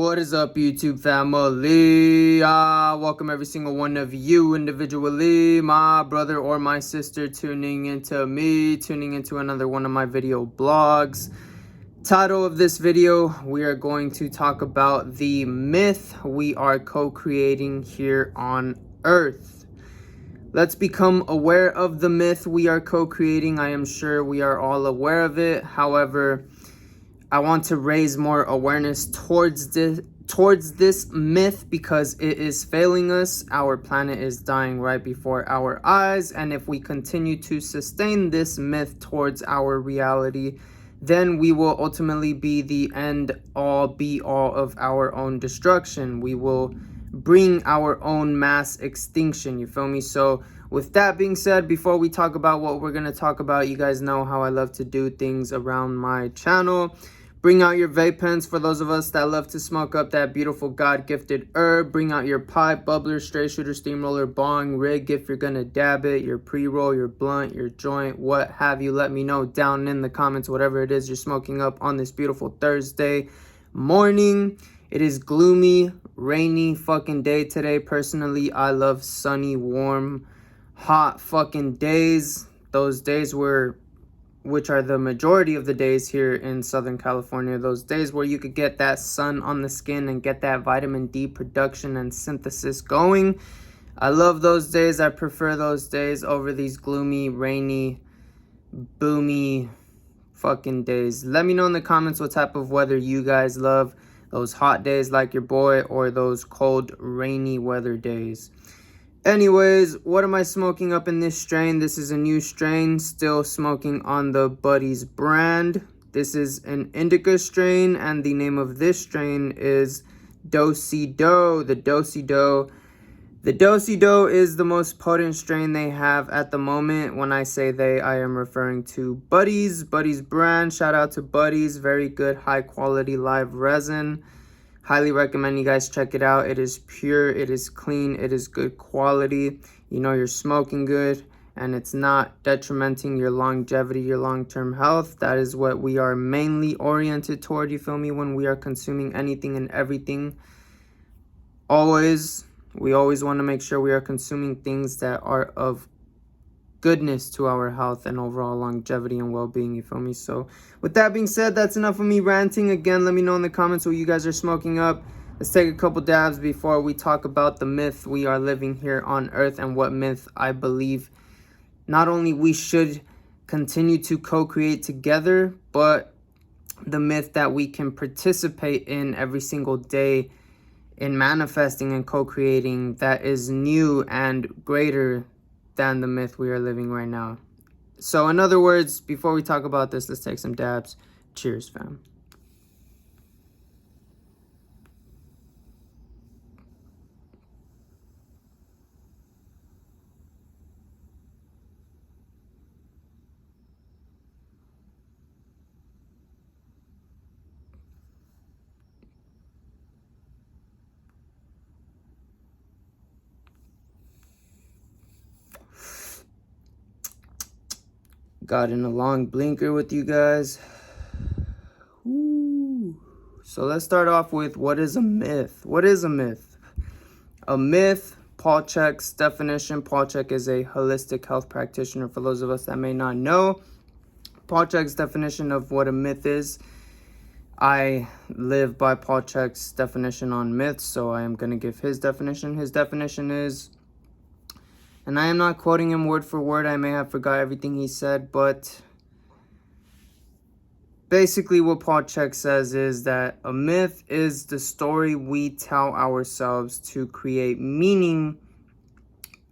What is up, YouTube family? Welcome every single one of you individually, my brother or my sister tuning into me, tuning into another one of my video blogs. Title of this video, we are going to talk about the myth we are co-creating here on Earth. Let's become aware of the myth we are co-creating. I am sure we are all aware of it. However, I want to raise more awareness towards this myth because it is failing us. Our planet is dying right before our eyes, and if we continue to sustain this myth towards our reality, then we will ultimately be the end all be all of our own destruction. We will bring our own mass extinction, you feel me? So with that being said, before we talk about what we're going to talk about, you guys know how I love to do things around my channel. Bring out your vape pens for those of us that love to smoke up that beautiful God-gifted herb. Bring out your pipe, bubbler, straight shooter, steamroller, bong, rig if you're gonna dab it, your pre-roll, your blunt, your joint, what have you. Let me know down in the comments whatever it is you're smoking up on this beautiful Thursday morning. It is gloomy, rainy fucking day today. Personally, I love sunny, warm, hot fucking days. Those days which are the majority of the days here in Southern California, those days where you could get that sun on the skin and get that vitamin D production and synthesis going. I love those days. I prefer those days over these gloomy, rainy, boomy fucking days. Let me know in the comments what type of weather you guys love. Those hot days like your boy, or those cold, rainy weather days. Anyways, what am I smoking up in this strain? This is a new strain, still smoking on the Buddies brand. This is an indica strain, and the name of this strain is Do-si-do. The Do-si-do. The Do-si-do is the most potent strain they have at the moment. When I say they, I am referring to Buddies brand. Shout out to Buddies. Very good, high quality live resin. Highly recommend you guys check it out. It is pure, it is clean, it is good quality. You know you're smoking good, and it's not detrimenting your longevity, your long-term health. That is what we are mainly oriented toward, you feel me, when we are consuming anything and everything. We always want to make sure we are consuming things that are of goodness to our health and overall longevity and well-being, you feel me? So with that being said, that's enough of me ranting. Again, let me know in the comments what you guys are smoking up. Let's take a couple dabs before we talk about the myth we are living here on Earth, and what myth I believe not only we should continue to co-create together, but the myth that we can participate in every single day in manifesting and co-creating that is new and greater than the myth we are living right now. So in other words, before we talk about this, let's take some dabs. Cheers, fam. Got in a long blinker with you guys. Ooh. So let's start off with, what is a myth? What is a myth? A myth, Paul Chek's definition. Paul Chek is a holistic health practitioner. For those of us that may not know, Paul Chek's definition of what a myth is. I live by Paul Chek's definition on myths, so I am going to give his definition. His definition is, and I am not quoting him word for word, I may have forgot everything he said, but basically what Paul Chek says is that a myth is the story we tell ourselves to create meaning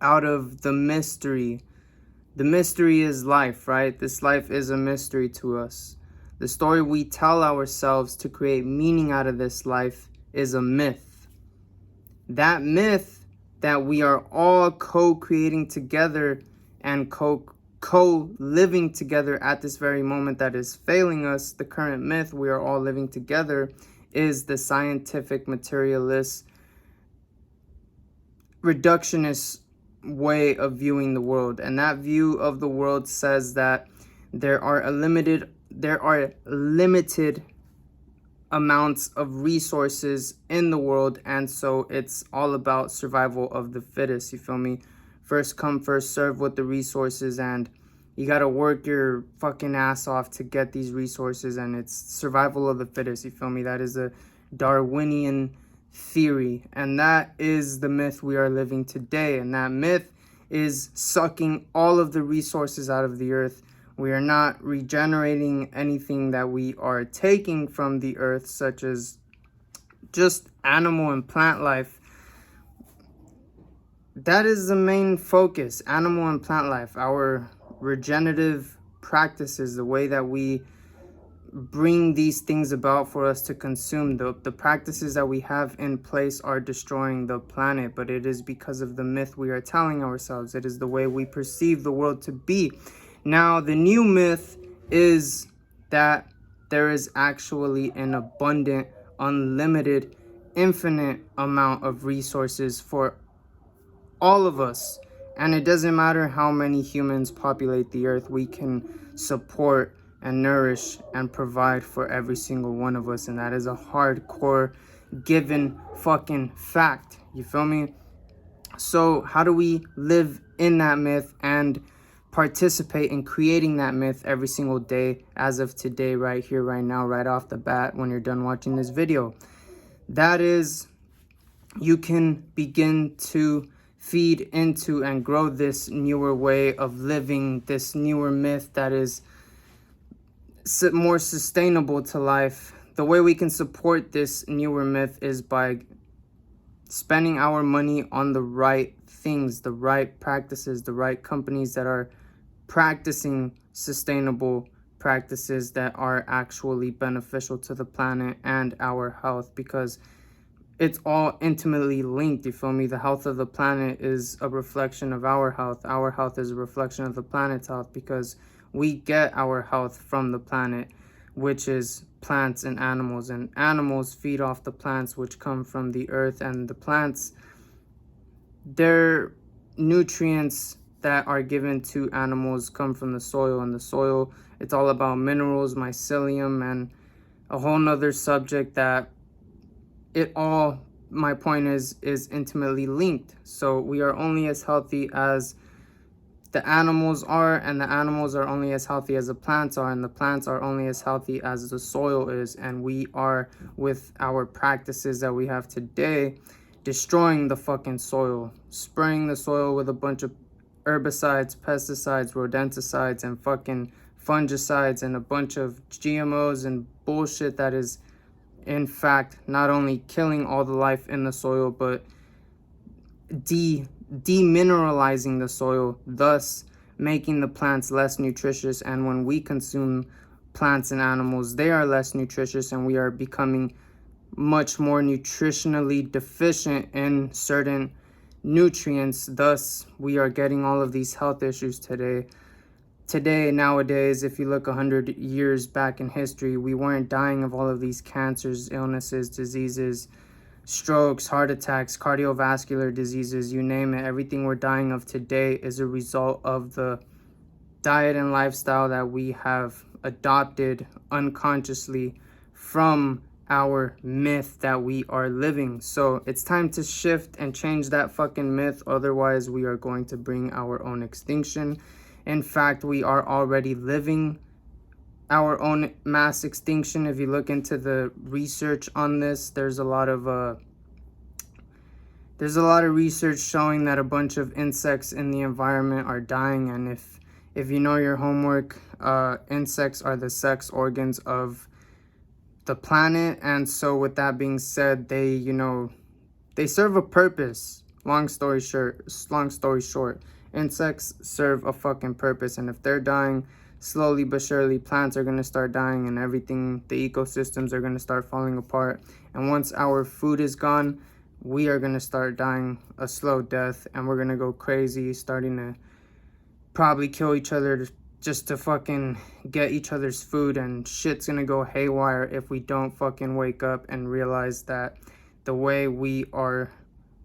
out of the mystery. The mystery is life, right? This life is a mystery to us. The story we tell ourselves to create meaning out of this life is a myth. That myth that we are all co-creating together and co-living together at this very moment that is failing us, the current myth we are all living together, is the scientific materialist reductionist way of viewing the world. And that view of the world says that there are limited amounts of resources in the world, and so it's all about survival of the fittest, you feel me? First come, first serve with the resources, and you gotta work your fucking ass off to get these resources, and it's survival of the fittest, you feel me? That is a Darwinian theory, and that is the myth we are living today, and that myth is sucking all of the resources out of the earth. We are not regenerating anything that we are taking from the earth, such as just animal and plant life. That is the main focus, animal and plant life. Our regenerative practices, the way that we bring these things about for us to consume. The practices that we have in place are destroying the planet, but it is because of the myth we are telling ourselves. It is the way we perceive the world to be. Now, the new myth is that there is actually an abundant, unlimited, infinite amount of resources for all of us. And it doesn't matter how many humans populate the earth, we can support and nourish and provide for every single one of us. And that is a hardcore given fucking fact. You feel me? So how do we live in that myth and participate in creating that myth every single day, as of today, right here, right now, right off the bat, when you're done watching this video? That is, you can begin to feed into and grow this newer way of living, this newer myth that is more sustainable to life. The way we can support this newer myth is by spending our money on the right things, the right practices, the right companies that are practicing sustainable practices that are actually beneficial to the planet and our health, because it's all intimately linked, you feel me? The health of the planet is a reflection of our health. Our health is a reflection of the planet's health, because we get our health from the planet, which is plants and animals feed off the plants, which come from the earth, and the plants, their nutrients that are given to animals come from the soil, and the soil, it's all about minerals, mycelium, and a whole nother subject that it all, my point is intimately linked. So we are only as healthy as the animals are, and the animals are only as healthy as the plants are, and the plants are only as healthy as the soil is. And we are, with our practices that we have today, destroying the fucking soil, spraying the soil with a bunch of herbicides, pesticides, rodenticides, and fucking fungicides, and a bunch of GMOs and bullshit that is, in fact, not only killing all the life in the soil, but demineralizing the soil, thus making the plants less nutritious. And when we consume plants and animals, they are less nutritious, and we are becoming much more nutritionally deficient in certain nutrients. Thus, we are getting all of these health issues today. Nowadays, if you look 100 years back in history, we weren't dying of all of these cancers, illnesses, diseases, strokes, heart attacks, cardiovascular diseases, you name it. Everything we're dying of today is a result of the diet and lifestyle that we have adopted unconsciously from our myth that we are living. So it's time to shift and change that fucking myth. Otherwise, we are going to bring our own extinction. In fact, we are already living our own mass extinction. If you look into the research on this, there's a lot of research showing that a bunch of insects in the environment are dying. And if you know your homework, insects are the sex organs of the planet. And so with that being said, they serve a purpose. Long story short, insects serve a fucking purpose, and if they're dying, slowly but surely plants are going to start dying, and everything, the ecosystems are going to start falling apart. And once our food is gone, we are going to start dying a slow death, and we're going to go crazy, starting to probably kill each other just to fucking get each other's food, and shit's going to go haywire if we don't fucking wake up and realize that the way we are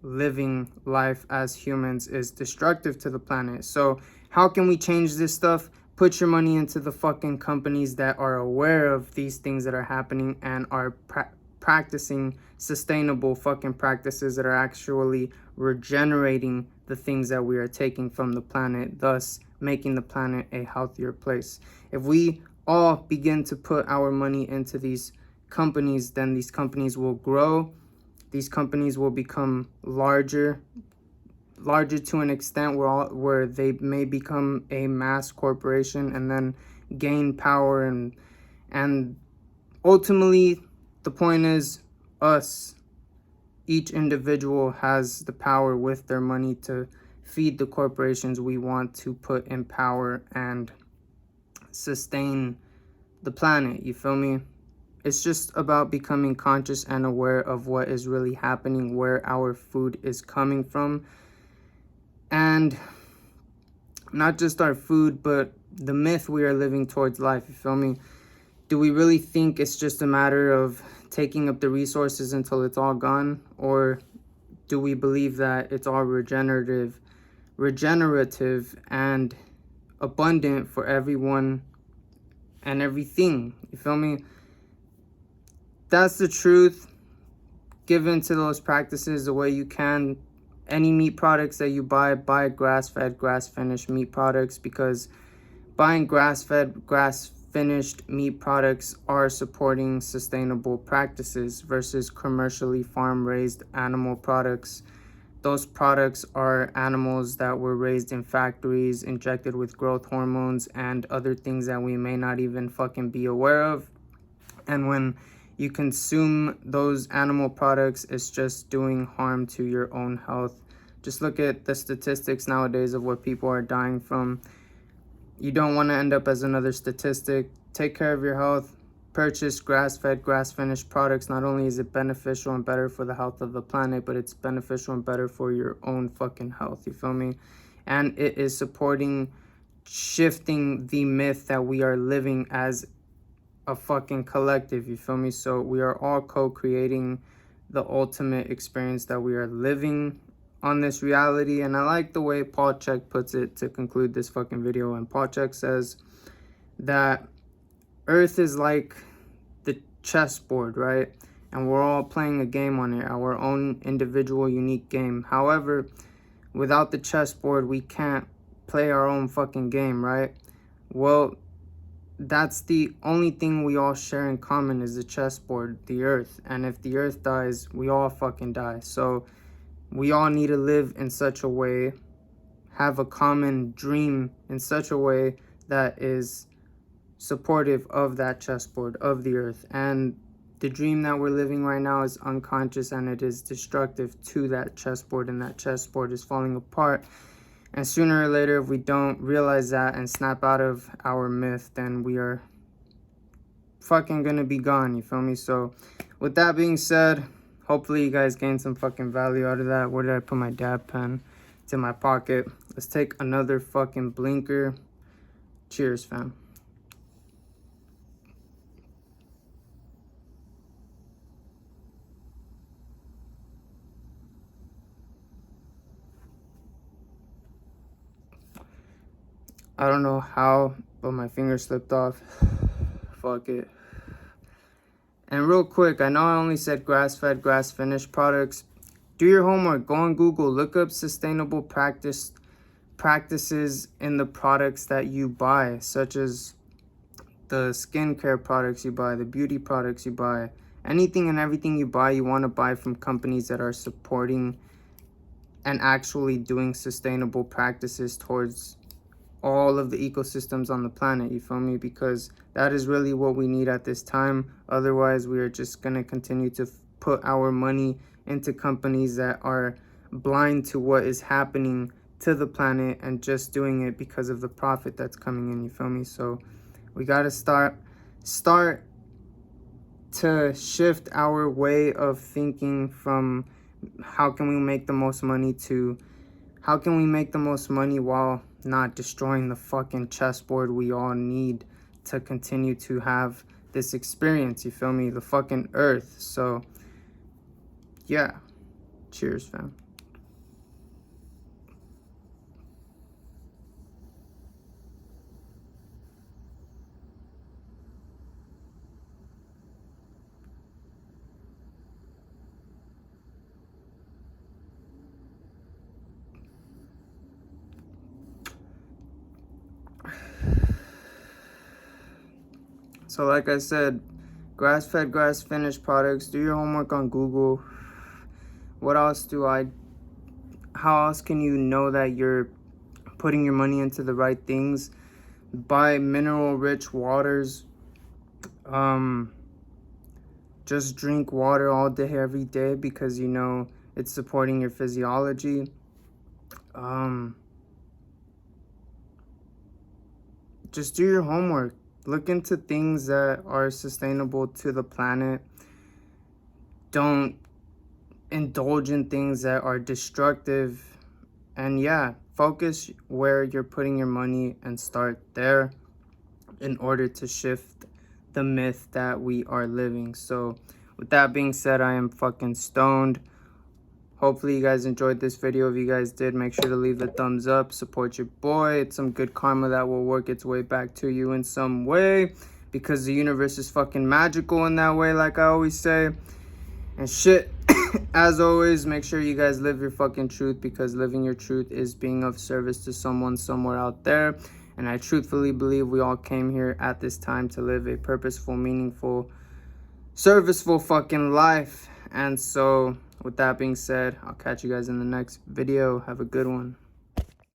living life as humans is destructive to the planet. So how can we change this stuff? put your money into the fucking companies that are aware of these things that are happening and are practicing sustainable fucking practices that are actually regenerating the things that we are taking from the planet, thus making the planet a healthier place. If we all begin to put our money into these companies, then these companies will grow. These companies will become larger to an extent where they may become a mass corporation and then gain power, and ultimately the point is us, each individual has the power with their money to feed the corporations we want to put in power and sustain the planet. You feel me? It's just about becoming conscious and aware of what is really happening, where our food is coming from, and not just our food, but the myth we are living towards life. You feel me? Do we really think it's just a matter of taking up the resources until it's all gone? Or do we believe that it's all regenerative and abundant for everyone and everything? You feel me? That's the truth. Give into those practices the way you can. Any meat products that you buy grass-fed, grass-finished meat products, because buying grass-fed, grass-finished meat products are supporting sustainable practices versus commercially farm-raised animal products. Those products are animals that were raised in factories, injected with growth hormones and other things that we may not even fucking be aware of. And when you consume those animal products, it's just doing harm to your own health. Just look at the statistics nowadays of what people are dying from. You don't want to end up as another statistic. Take care of your health. Purchase grass-fed, grass-finished products. Not only is it beneficial and better for the health of the planet, but it's beneficial and better for your own fucking health. You feel me? And it is supporting shifting the myth that we are living as a fucking collective. You feel me? So we are all co-creating the ultimate experience that we are living on this reality. And I like the way Paul Chek puts it to conclude this fucking video. And Paul Chek says that Earth is like the chessboard, right? And we're all playing a game on it, our own individual unique game. However, without the chessboard, we can't play our own fucking game, right? Well, that's the only thing we all share in common, is the chessboard, the Earth. And if the Earth dies, we all fucking die. So we all need to live in such a way, have a common dream in such a way that is supportive of that chessboard, of the Earth. And the dream that we're living right now is unconscious, and it is destructive to that chessboard, and that chessboard is falling apart. And sooner or later, if we don't realize that and snap out of our myth, then we are fucking gonna be gone, you feel me? So with that being said, hopefully you guys gained some fucking value out of that. Where did I put my dab pen? It's in my pocket. Let's take another fucking blinker. Cheers, fam. I don't know how, but my finger slipped off. Fuck it. And real quick, I know I only said grass-fed, grass-finished products. Do your homework. Go on Google. Look up sustainable practices in the products that you buy, such as the skincare products you buy, the beauty products you buy. Anything and everything you buy, you want to buy from companies that are supporting and actually doing sustainable practices towards all of the ecosystems on the planet, you feel me? Because that is really what we need at this time. Otherwise, we are just going to continue to put our money into companies that are blind to what is happening to the planet and just doing it because of the profit that's coming in, you feel me? So we got to start to shift our way of thinking from how can we make the most money to how can we make the most money while not destroying the fucking chessboard we all need to continue to have this experience, you feel me? The fucking Earth. So yeah, cheers, fam. So like I said, grass-fed, grass-finished products. Do your homework on Google. What else how else can you know that you're putting your money into the right things? Buy mineral-rich waters. Just drink water all day, every day, because you know it's supporting your physiology. Just do your homework. Look into things that are sustainable to the planet. Don't indulge in things that are destructive. And yeah, focus where you're putting your money and start there in order to shift the myth that we are living. So with that being said, I am fucking stoned. Hopefully you guys enjoyed this video. If you guys did, make sure to leave the thumbs up. Support your boy. It's some good karma that will work its way back to you in some way, because the universe is fucking magical in that way, like I always say. And shit, as always, make sure you guys live your fucking truth, because living your truth is being of service to someone somewhere out there. And I truthfully believe we all came here at this time to live a purposeful, meaningful, serviceful fucking life. And so with that being said, I'll catch you guys in the next video. Have a good one.